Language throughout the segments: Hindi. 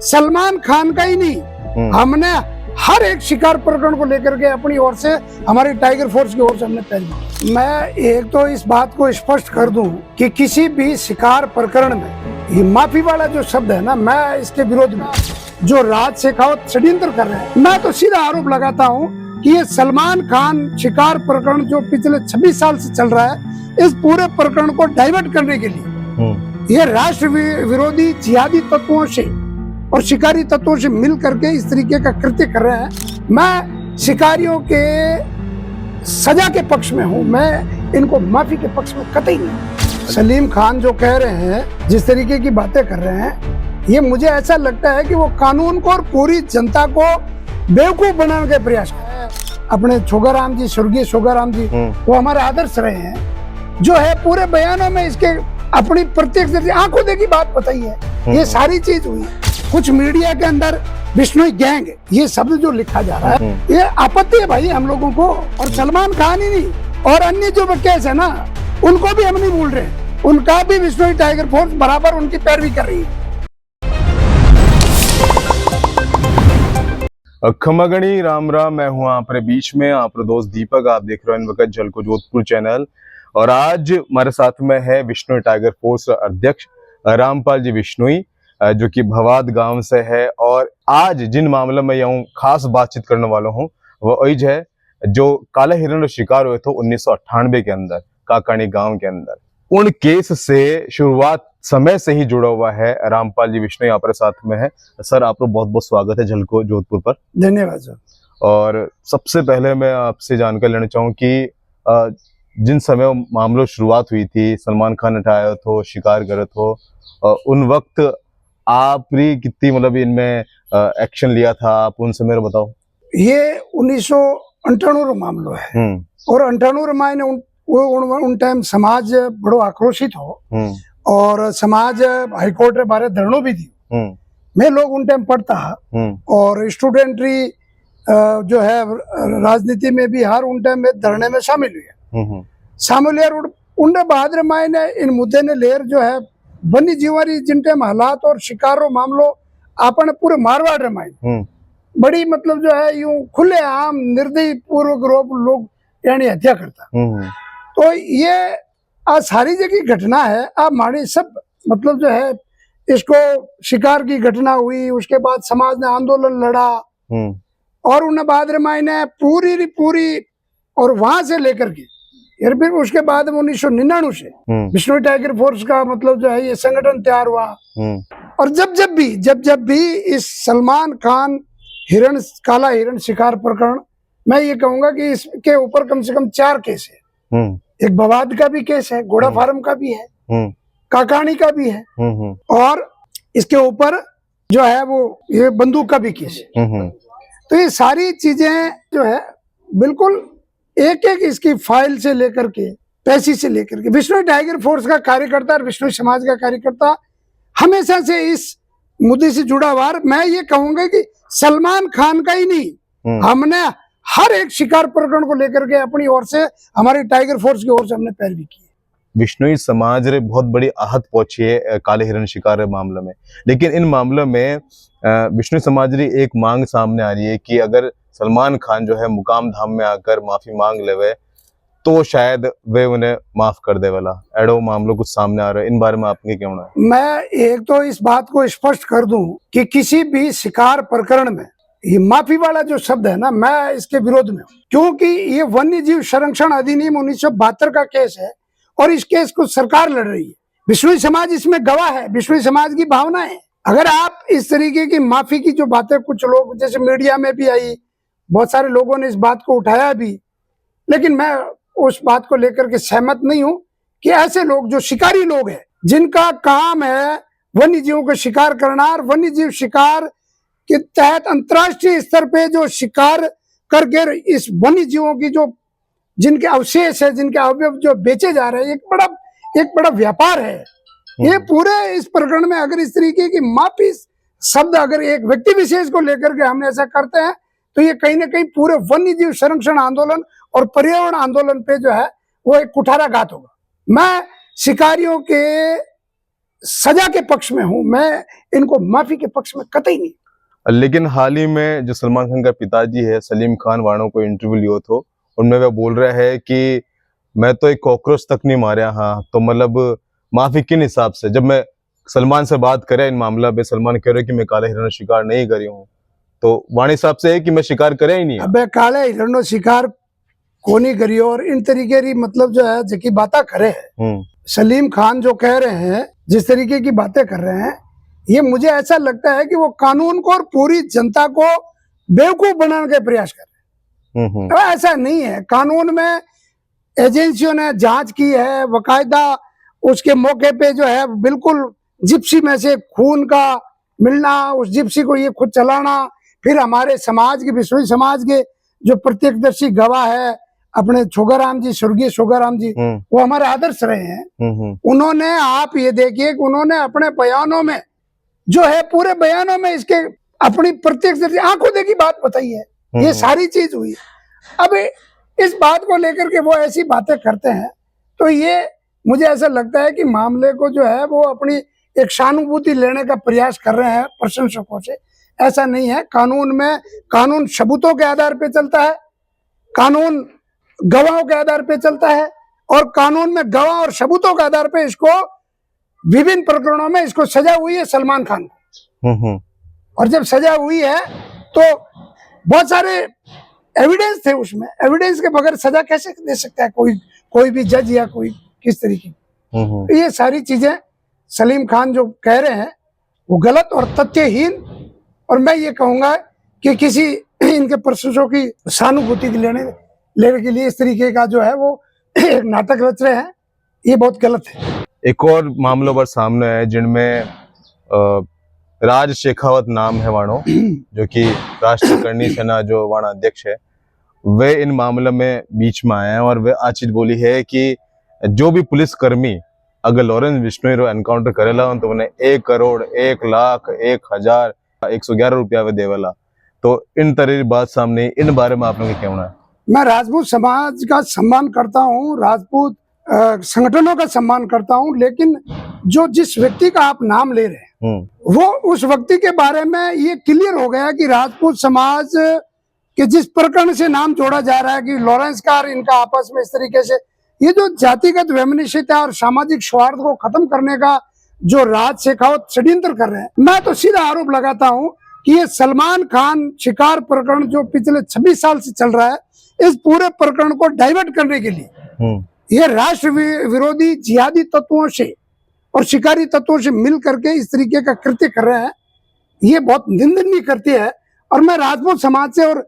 सलमान खान का ही नहीं, हमने हर एक शिकार प्रकरण को लेकर के अपनी ओर से, हमारी टाइगर फोर्स की ओर से हमने पहल की। मैं एक तो इस बात को स्पष्ट कर दूं कि किसी भी शिकार प्रकरण में ये माफी वाला जो शब्द है ना, मैं इसके विरोध में। जो राज शेखावत षड्यंत्र कर रहे हैं, मैं तो सीधा आरोप लगाता हूं कि ये सलमान खान शिकार प्रकरण जो पिछले 26 साल से चल रहा है, इस पूरे प्रकरण को डाइवर्ट करने के लिए ये राष्ट्र विरोधी जिहादी तत्वों से और शिकारी तत्वों से मिल करके इस तरीके का कृत्य कर रहे हैं। मैं शिकारियों के सजा के पक्ष में हूं, मैं इनको माफी के पक्ष में कतई नहीं। सलीम खान जो कह रहे हैं, जिस तरीके की बातें कर रहे हैं, ये मुझे ऐसा लगता है कि वो कानून को और पूरी जनता को बेवकूफ बनाने का प्रयास कर रहे हैं। अपने छोगाराम जी, स्वर्गीय छोगाराम जी, वो हमारे आदर्श रहे हैं, जो है पूरे बयानों में इसके अपनी प्रत्यक्ष आंखों देखी बात बताई है। ये सारी चीज हुई। कुछ मीडिया के अंदर बिश्नोई गैंग, ये शब्द जो लिखा जा रहा है, ये आपत्ति है भाई हम लोगों को। और सलमान खान ही नहीं, और अन्य जो केस है ना, उनको भी हम नहीं भूल रहे, उनका भी बिश्नोई टाइगर फोर्स बराबर उनकी पैरवी कर रही है। खमगणी राम राम, मैं हूं आप बीच में आपका दोस्त दीपक। आप देख रहे हो इन वक्त झलको जोधपुर चैनल। और आज हमारे साथ में है बिश्नोई टाइगर फोर्स अध्यक्ष रामपाल जी बिश्नोई, जो कि भवाद गांव से है। और आज जिन मामलों में यूं खास बातचीत करने वाला हूं, वो वही है जो काले हिरण का शिकार हुए थे 1998 के अंदर काकानी गांव के अंदर। उन केस से शुरुआत समय से ही जुड़ा हुआ है रामपाल जी बिश्नोई हमारे साथ में है। सर, आपका बहुत बहुत स्वागत है झलको जोधपुर पर। धन्यवाद सर। और सबसे पहले मैं आपसे जानकारी लेना चाहूँ कि जिन समय मामलों शुरुआत हुई थी, सलमान खान हटाया तो शिकार करे तो, उन वक्त आपने कितनी मतलब इनमें एक्शन लिया था, आप उन समय बताओ। ये 1998 मामला है, और 98 मायने उन टाइम समाज बड़ो आक्रोशित हो, और समाज हाईकोर्ट रे बारे धरणों भी दी। मैं लोग उन टाइम पढ़ता, और स्टूडेंट्री जो है राजनीति में भी हर उन टाइम में धरने में शामिल हुए। शामिल उनने बाद मायने इन मुद्दे ने लेर जो है वन्य जीवारी जिन टाइम हालात और शिकारो मामलो आपने पूरे मारवाड़ रे मायने बड़ी मतलब जो है यूं खुले आम निर्दयी पूर्वक लोग यानी हत्या करता। तो ये आज सारी जगह घटना है। आप मानी सब मतलब जो है इसको शिकार की घटना हुई, उसके बाद समाज ने आंदोलन लड़ा, और उन्हें बाद मायने पूरी और वहां से लेकर के फिर उसके बाद 1999 से बिश्नोई टाइगर फोर्स का मतलब जो है ये संगठन तैयार हुआ। और जब भी इस सलमान खान काला हिरण शिकार प्रकरण, मैं ये कहूंगा कि इसके ऊपर कम से कम 4 केस है। एक बवाद का भी केस है, घोड़ा फार्म का भी है, काकानी का भी है, और इसके ऊपर जो है वो ये बंदूक का भी केस है। तो ये सारी चीजें जो है बिल्कुल एक इसकी फाइल से लेकर के, पैसी से लेकर के, बिश्नोई टाइगर फोर्स का कार्यकर्ता और बिश्नोई समाज का कार्यकर्ता हमेशा से इस मुद्दे से जुड़ा हुआ। मैं ये कहूंगा कि सलमान खान का ही नहीं, हमने हर एक शिकार प्रकरण को लेकर के अपनी ओर से, हमारी टाइगर फोर्स की ओर से हमने पैरवी की है। बिश्नोई समाज रे बहुत बड़ी आहत पहुंची है काले हिरण शिकार मामले में। लेकिन इन मामलों में बिश्नोई समाज री एक मांग सामने आ रही है कि अगर सलमान खान जो है मुकाम धाम में आकर माफी मांग लेवे तो शायद वे उन्हें माफ कर दे वाला। एडो मामलों कुछ सामने आ रहा है, इन बारे में आपके क्या कहना है? मैं एक तो इस बात को स्पष्ट कर दूं कि किसी भी शिकार प्रकरण में ये माफी वाला जो शब्द है ना, मैं इसके विरोध में हूं। क्योंकि ये वन्य जीव संरक्षण अधिनियम 1972 का केस है, और इस केस को सरकार लड़ रही है। बिश्नोई समाज इसमें गवाह है, बिश्नोई समाज की भावना है। अगर आप इस तरीके की माफी की जो बातें कुछ लोग, जैसे मीडिया में भी आई, बहुत सारे लोगों ने इस बात को उठाया भी, लेकिन मैं उस बात को लेकर के सहमत नहीं हूं कि ऐसे लोग जो शिकारी लोग हैं, जिनका काम है वन्य जीवों का शिकार करना, और वन्य जीव शिकार के तहत अंतर्राष्ट्रीय स्तर पे जो शिकार करके इस वन्य जीवों की जो जिनके अवशेष है, जिनके अवयव जो बेचे जा रहे हैं, एक बड़ा व्यापार है। ये पूरे इस प्रकरण में अगर इस तरीके की माफी शब्द अगर एक व्यक्ति विशेष को लेकर के हम ऐसा करते हैं, तो ये कहीं ना कहीं पूरे वन्य जीव संरक्षण आंदोलन और पर्यावरण आंदोलन पे जो है वो एक कुठाराघात होगा। मैं शिकारियों के सजा के पक्ष में हूं, मैं इनको माफी के पक्ष में कतई नहीं। लेकिन हाल ही में जो सलमान खान का पिताजी है सलीम खान वाणों को इंटरव्यू लियो तो उनमें वह बोल रहे हैं कि मैं तो एक कॉकरोच तक नहीं मारा। हाँ, तो मतलब माफी किन हिसाब से? जब मैं सलमान से बात करे इन मामला पे, सलमान कह रहे कि मैं काले हिरण शिकार नहीं करी हूँ, तो वाणी हिसाब से है कि मैं शिकार करे ही नहीं। अबे काले हिरणो शिकार कोनी करी और इन तरीके की मतलब जो है जकी बातें करे है सलीम खान जो कह रहे हैं, जिस तरीके की बातें कर रहे हैं, ये मुझे ऐसा लगता है कि वो कानून को और पूरी जनता को बेवकूफ बनाने का प्रयास कर रहे हैं। ऐसा नहीं है। कानून में एजेंसियों ने जांच की है बकायदा, उसके मौके पे जो है बिल्कुल जिप्सी में से खून का मिलना, उस जिप्सी को ये खुद चलाना, फिर हमारे समाज के बिश्नोई समाज के जो प्रत्यक्षदर्शी गवाह है अपने छोगाराम जी, स्वर्गीय छोगाराम जी, वो हमारे आदर्श रहे हैं। उन्होंने, आप ये देखिए कि उन्होंने अपने बयानों में जो है, पूरे बयानों में इसके अपनी प्रत्यक्षदर्शी आंखों देखी बात बताई है। ये सारी चीज हुई। अब इस बात को लेकर के वो ऐसी बातें करते हैं, तो ये मुझे ऐसा लगता है कि मामले को जो है वो अपनी एक सहानुभूति लेने का प्रयास कर रहे हैं प्रशंसकों से। ऐसा नहीं है। कानून में, कानून सबूतों के आधार पे चलता है, कानून गवाहों के आधार पे चलता है, और कानून में गवाह और सबूतों के आधार पे इसको विभिन्न प्रकरणों में इसको सजा हुई है सलमान खान को। और जब सजा हुई है तो बहुत सारे एविडेंस थे उसमें। एविडेंस के बगैर सजा कैसे दे सकता है कोई भी जज या कोई किस तरीके। तो ये सारी चीजें सलीम खान जो कह रहे हैं वो गलत और तथ्यहीन, और मैं ये कहूंगा कि किसी इनके प्रशंसकों की सहानुभूति लेने के लिए इस तरीके का जो है वो एक नाटक रच रहे हैं, ये बहुत गलत है। एक और मामलों पर सामने है जिनमें राज शेखावत नाम है वाणो, जो कि राष्ट्रीय करणी सेना जो वाणा अध्यक्ष है, वे इन मामले में बीच में आए हैं और वे आज चीज बोली है कि जो भी पुलिसकर्मी अगर लॉरेंस बिश्नोई रो एनकाउंटर करेला तो उन्हें 1 करोड़ 1 लाख 1,000 111 रुपया वे देवेला। तो इन तरह की बात सामने, इन बारे में आप लोगों का क्या कहना है? मैं राजपूत समाज का सम्मान करता हूँ, राजपूत संगठनों का सम्मान करता हूँ, लेकिन जो जिस व्यक्ति का आप नाम ले रहे हैं वो उस व्यक्ति के बारे में ये क्लियर हो गया कि राजपूत समाज के जिस प्रकरण से नाम जोड़ा जा रहा है कि लॉरेंस का और इनका आपस में इस तरीके से ये जो जातिगत वैमनस्यता और सामाजिक सौहार्द को खत्म करने का जो राज शेखावत षड्यंत्र कर रहे हैं, मैं तो सीधा आरोप लगाता हूँ कि ये सलमान खान शिकार प्रकरण जो पिछले 26 साल से चल रहा है, इस पूरे प्रकरण को डाइवर्ट करने के लिए ये राष्ट्र विरोधी जिहादी तत्वों से और शिकारी तत्वों से मिल करके इस तरीके का कृत्य कर रहे हैं। ये बहुत निंदनीय कृत्य है। और मैं राजपूत समाज से और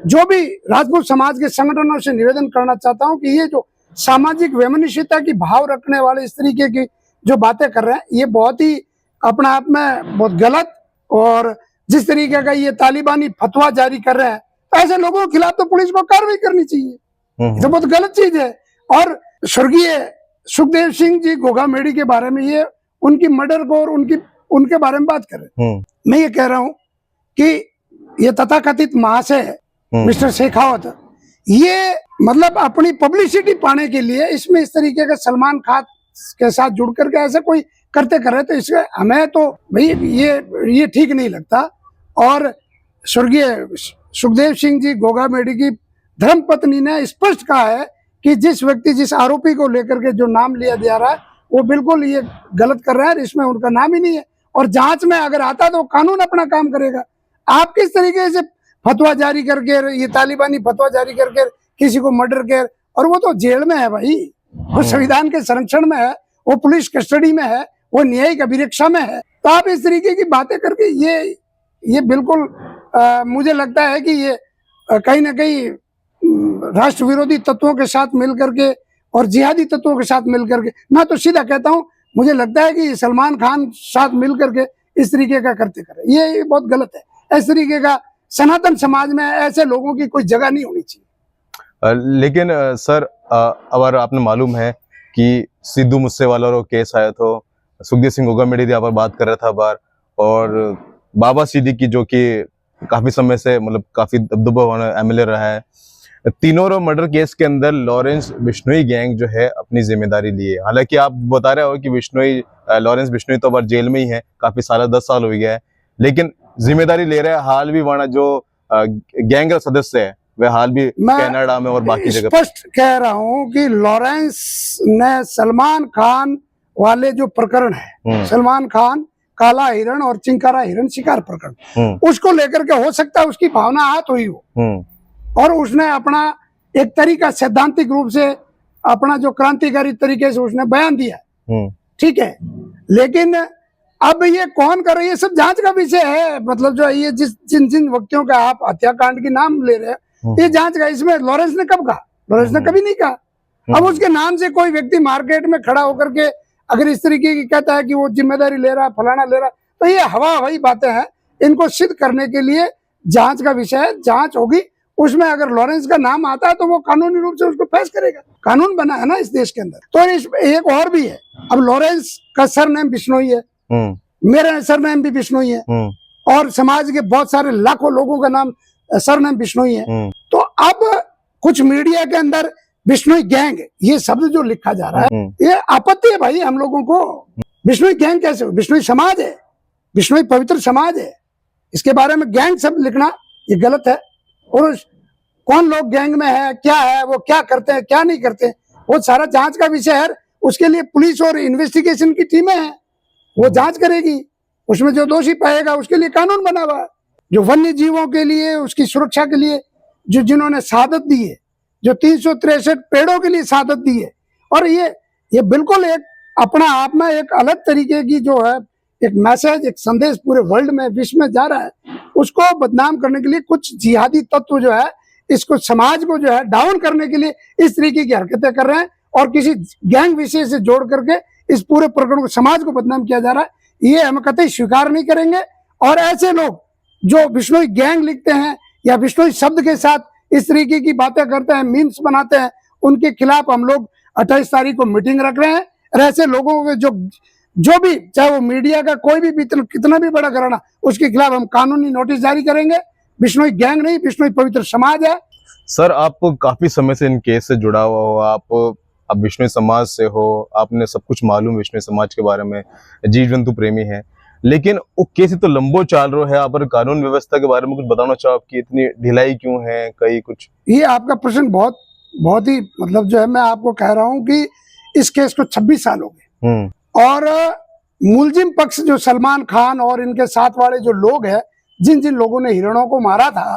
जो भी राजपूत समाज के संगठनों से निवेदन करना चाहता हूं कि ये जो सामाजिक वैमनस्यता की भाव रखने वाले इस तरीके की जो बातें कर रहे हैं, ये बहुत ही अपने आप में बहुत गलत, और जिस तरीके का ये तालिबानी फतवा जारी कर रहे हैं, ऐसे लोगों के खिलाफ तो पुलिस को कार्रवाई करनी चाहिए। ये तो बहुत गलत चीज है। और स्वर्गीय सुखदेव सिंह जी घोघा मेडी के बारे में ये उनकी मर्डर को और उनके बारे में बात कर रहे हैं। मैं ये कह रहा हूं कि ये तथाकथित महाशय मिस्टर शेखावत, ये मतलब अपनी पब्लिसिटी पाने के लिए इसमें इस तरीके का सलमान खान के साथ जुड़ करके ऐसे कोई करते कर रहे, तो इसमें हमें तो भाई ये ठीक नहीं लगता। और स्वर्गीय सुखदेव सिंह जी घोघा मेडी की धर्मपत्नी ने स्पष्ट कहा है कि जिस व्यक्ति, जिस आरोपी को लेकर के जो नाम लिया जा रहा है वो बिल्कुल ये गलत कर रहा है, इसमें उनका नाम ही नहीं है। और जांच में अगर आता तो कानून अपना काम करेगा। आप किस तरीके से फतवा जारी करके, ये तालिबानी फतवा जारी करके किसी को मर्डर कर, और वो तो जेल में है भाई, वो संविधान के संरक्षण में है, वो पुलिस कस्टडी में है, वो न्यायिक अभिरक्षा में है। तो आप इस तरीके की बातें करके ये बिल्कुल मुझे लगता है कि ये कहीं ना कहीं राष्ट्र विरोधी तत्वों के साथ मिल करके और जिहादी तत्वों के साथ मिल करके, मैं तो सीधा कहता हूं, मुझे लगता है कि सलमान खान साथ मिल करके इस तरीके का करते करे, ये बहुत गलत है। इस तरीके का सनातन समाज में ऐसे लोगों की कोई जगह नहीं होनी चाहिए। लेकिन सर, अगर आपने मालूम है कि सिद्धू मूसेवाला रो केस आया तो सुखदेव सिंह घोघा मेडी यहाँ पर बात कर रहा था बार, और बाबा सिद्दीकी जो कि काफी समय से मतलब काफी दबदबा वाला एमएलए रहा है, तीनों मर्डर केस के अंदर लॉरेंस बिश्नोई गैंग जो है अपनी जिम्मेदारी लिए। हालांकि आप बता रहे हो कि लॉरेंस बिश्नोई तो अब जेल में ही है, काफी साल 10 साल हो गया है, लेकिन जिम्मेदारी ले रहे हैं हाल भी। वरना जो गैंग का सदस्य है वह हाल भी कनाडा में और बाकी जगह स्पष्ट कह रहा हूं कि लॉरेंस ने सलमान खान वाले जो प्रकरण है, सलमान खान काला हिरण और चिंकारा हिरण शिकार प्रकरण, उसको लेकर के हो सकता है उसकी भावना आहत हुई हो और उसने अपना एक तरीका सैद्धांतिक रूप से अपना जो क्रांतिकारी तरीके से उसने बयान दिया, ठीक है। लेकिन अब ये कौन कर रहा है, ये सब जांच का विषय है। मतलब जो ये जिन जिन व्यक्तियों का आप हत्याकांड की नाम ले रहे हैं, ये जांच का। इसमें लॉरेंस ने कब कहा? लॉरेंस ने कभी नहीं कहा। अब उसके नाम से कोई व्यक्ति मार्केट में खड़ा होकर के अगर इस तरीके की कहता है कि वो जिम्मेदारी ले रहा, फलाना ले रहा, तो ये हवाई बातें हैं। इनको सिद्ध करने के लिए जांच का विषय है, जांच होगी। उसमें अगर लॉरेंस का नाम आता है तो वो कानूनी रूप से उसको पेश करेगा। कानून बना है ना इस देश के अंदर। तो एक और भी है, अब लॉरेंस का सरनेम बिश्नोई है, मेरा सरनेम भी बिश्नोई है, और समाज के बहुत सारे लाखों लोगों का नाम सरनेम बिश्नोई है। तो अब कुछ मीडिया के अंदर बिश्नोई गैंग ये शब्द जो लिखा जा रहा है, ये आपत्ति है भाई हम लोगों को। बिश्नोई गैंग कैसे हो? बिश्नोई समाज है, बिश्नोई पवित्र समाज है। इसके बारे में गैंग शब्द लिखना ये गलत है। और कौन लोग गैंग में है, क्या है, वो क्या करते हैं, क्या नहीं करते, वो सारा जांच का विषय है। उसके लिए पुलिस और इन्वेस्टिगेशन की टीमें हैं, वो जांच करेगी। उसमें जो दोषी पाएगा उसके लिए कानून बना हुआ है। जो वन्य जीवों के लिए, उसकी सुरक्षा के लिए जिन्होंने शहादत दी है, जो 363 पेड़ों के लिए शहादत दी है, और ये बिल्कुल एक अपना आप में एक अलग तरीके की जो है एक मैसेज, एक संदेश पूरे वर्ल्ड में, विश्व में जा रहा है। उसको बदनाम करने के लिए कुछ जिहादी तत्व जो है, इसको समाज को जो है डाउन करने के लिए इस तरीके की हरकतें कर रहे हैं, और किसी गैंग विषय से जोड़ करके इस पूरे प्रकरण को, समाज को बदनाम किया जा रहा है। ये हम कतई स्वीकार नहीं करेंगे। और ऐसे लोग जो बिश्नोई गैंग लिखते हैं या बिश्नोई शब्द के साथ इस तरीके की बातें करते हैं, मीम्स बनाते हैं, उनके खिलाफ हम लोग 28 तारीख को मीटिंग रख रहे हैं। और ऐसे लोगों के जो भी, चाहे वो मीडिया का कोई भी कितना भी बड़ा घराना, उसके खिलाफ हम कानूनी नोटिस जारी करेंगे। बिश्नोई गैंग नहीं, बिश्नोई पवित्र समाज है। सर, आप काफी समय से इन केस से जुड़ा हुआ हो, आप बिश्नोई समाज से हो, आपने सब कुछ मालूम बिश्नोई समाज के बारे में, जीव जंतु प्रेमी हैं, लेकिन वो केस तो लंबो चाल रहा है। आप कानून व्यवस्था के बारे में कुछ बताना चाहो, आपकी इतनी ढिलाई क्यों है? कई कुछ ये आपका प्रश्न बहुत ही मतलब जो है, मैं आपको कह रहा हूँ कि इस केस को 26 साल हो गए, और मुलजिम पक्ष जो सलमान खान और इनके साथ वाले जो लोग हैं, जिन जिन लोगों ने हिरणों को मारा था,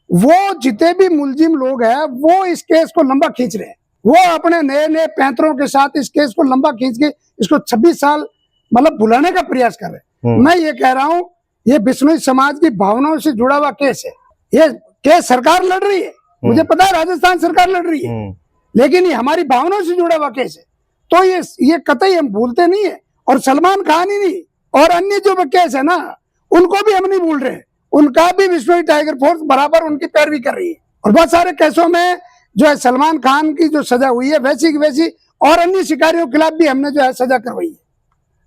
वो जितने भी मुलजिम लोग हैं, वो इस केस को लंबा खींच रहे हैं। वो अपने नए नए पैंतरों के साथ इस केस को लंबा खींच के इसको 26 साल मतलब भुलाने का प्रयास कर रहे हैं। मैं ये कह रहा हूँ, ये बिश्नोई समाज की भावनाओं से जुड़ा हुआ केस है। ये केस सरकार लड़ रही है, मुझे पता है राजस्थान सरकार लड़ रही है, लेकिन ये हमारी भावनाओं से जुड़ा हुआ केस है। तो ये कतई हम भूलते नहीं है। और सलमान खान ही नहीं, और अन्य जो केस है ना, उनको भी हम नहीं भूल रहे। उनका भी बिश्नोई टाइगर फोर्स बराबर उनकी पैरवी कर रही है। और बहुत सारे केसों में जो है सलमान खान की जो सजा हुई है, वैसी की वैसी और अन्य शिकारियों के खिलाफ भी हमने जो है सजा करवाई है।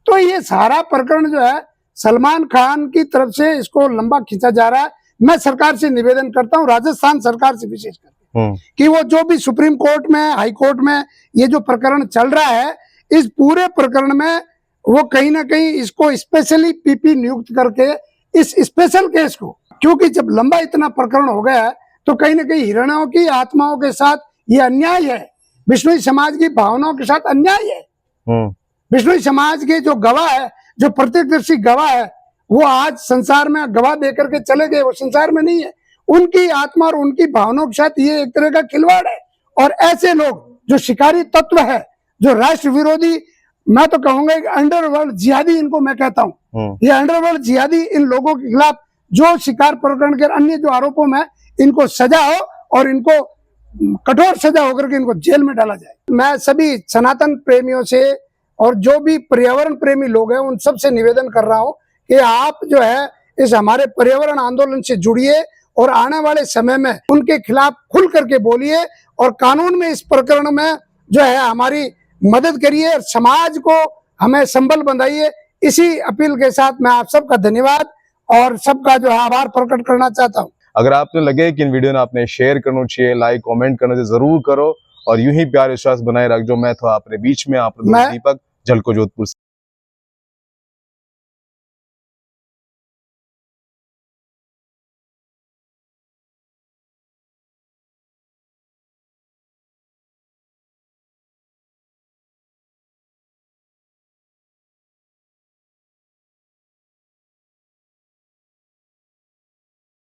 तो ये सारा प्रकरण जो है सलमान खान की तरफ से इसको लंबा खींचा जा रहा है। मैं सरकार से निवेदन करता हूँ, राजस्थान सरकार से विशेष करके, कि वो जो भी सुप्रीम कोर्ट में, हाई कोर्ट में ये जो प्रकरण चल रहा है, इस पूरे प्रकरण में वो कहीं ना कहीं इसको स्पेशली पीपी नियुक्त करके इस स्पेशल केस को, क्योंकि जब लंबा इतना प्रकरण हो गया है तो कहीं ना कहीं हिरणों की आत्माओं के साथ ये अन्याय है, बिश्नोई समाज की भावनाओं के साथ अन्याय है। बिश्नोई समाज के जो गवाह है, जो प्रत्यक्षदर्शी गवाह है, वो आज संसार में गवाह देकर के चले गए, वो संसार में नहीं है। उनकी आत्मा और उनकी भावनाओं के साथ ये एक तरह का खिलवाड़ है। और ऐसे लोग जो शिकारी तत्व है, जो राष्ट्र विरोधी, मैं तो कहूंगा अंडरवर्ल्ड जिहादी, इनको मैं कहता हूँ, ये अंडरवर्ल्ड जिहादी, इन लोगों के खिलाफ जो शिकार प्रकरण के अन्य जो आरोपों में, इनको सजा हो और इनको कठोर सजा होकर के इनको जेल में डाला जाए। मैं सभी सनातन प्रेमियों से और जो भी पर्यावरण प्रेमी लोग हैं, उन सब से निवेदन कर रहा हूं कि आप जो है इस हमारे पर्यावरण आंदोलन से जुड़िए और आने वाले समय में उनके खिलाफ खुल करके बोलिए और कानून में इस प्रकरण में जो है हमारी मदद करिए और समाज को हमें संबल बंधाइए। इसी अपील के साथ मैं आप सबका धन्यवाद और सबका जो है आभार प्रकट करना चाहता हूँ। अगर आपने लगे कि इन वीडियो ने आपने शेयर करना चाहिए, लाइक कमेंट करना चाहिए, जरूर करो और यूं ही प्यार विश्वास बनाए रख जो। मैं था आपके बीच में आप मैं- दीपक जलको जोधपुर से।